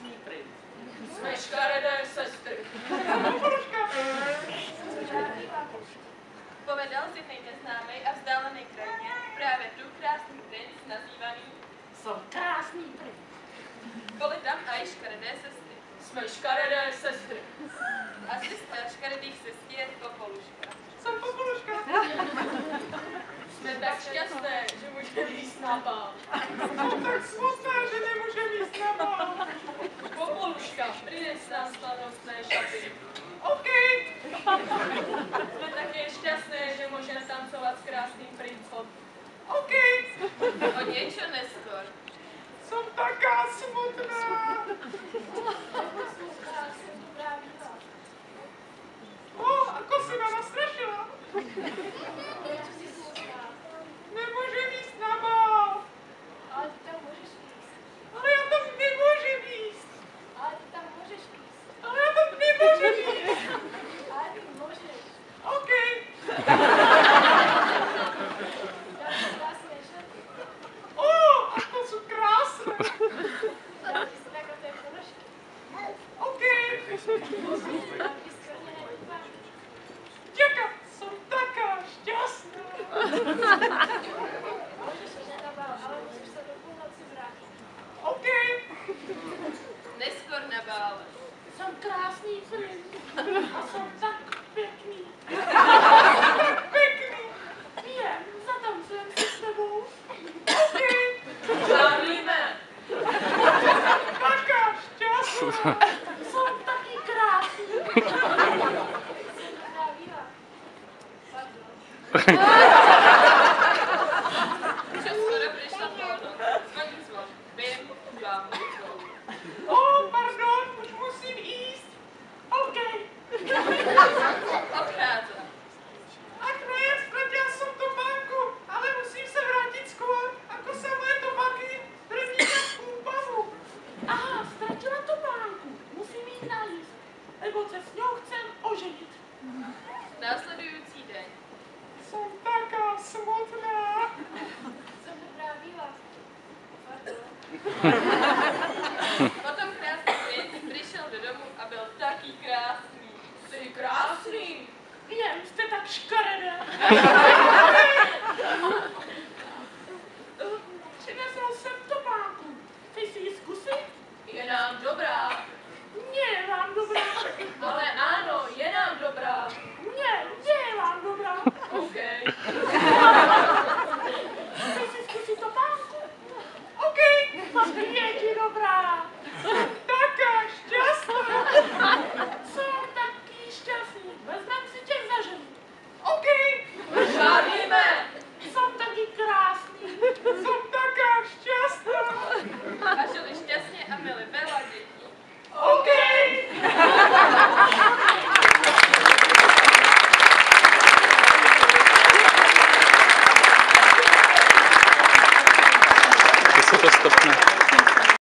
krásný princ. Jsme škaredé sestry. Povedal si v nej neznámej a vzdálenej krajině právě tu krásný princ nazývaný. Jsem krásný princ. Byly tam aj škaredé sestry. Jsme škaredé sestry. Asi z škaredých sestier Popoluška. Jsem Popoluška. Jsme tak šťastné, že můžeme jíst na bál. Jsme tak smutné, že nemůžeme jíst na bál. Popoluška, přines nám slavnostné šaty. OK. Jsme také šťastné, že můžeme tancovat s krásným princom. OK. O niečo neskôr. Jsem taká smutná. Ako si ma nastrašila. Nemůžem jíst na bál. Ale ty tam můžeš jíst. Ale já tam nemůžem jíst. Ale ty tam můžeš jíst. Ale já tam nemůžem jíst. Ale ty můžeš. OK. Další krásné šaty. A to jsou krásné. Další strakoté ponožky. OK. Další skvrněné tváře. Děka, jsem taká šťastná. Můžeš jít na bál, ale musíš se do půlnoci vrátit. OK. Neskôr na bále. Jsem krásný princ. A jsem tak pěkný. Pěkný. Jen, zatancujem si s tebou. OK. Žádlíme. Taká šťastná. Jsem taky krásný. Jsem dobrá víla. Pardon. Čo skoro prišla polnoc. Zvonk zvon. Bim, bam, bum. Pardon, už musím jíst. OK. Odchádza. Ak ne, ztratila som topánku, ale musím sa vrátiť skôr, ako sa moje topánky premění v úbavu. Aha, ztratila topánku. Musím jít najíst, lebo se s ňou chcem oženit. Následující deň. Som taká smutná. Jsem dobrá víla. Pardon. Potom krásný princ prišiel do domu a byl taký krásný. Jsi krásný. Jen jste tak škaredé. Přinesl jsem topánku. Chci si ji zkusit? Je nám dobrá. Nie je vám dobrá. Ale ano, je nám dobrá. Nie je vám dobrá. OK. Chci si zkusit topánku? OK. Je ti dobrá.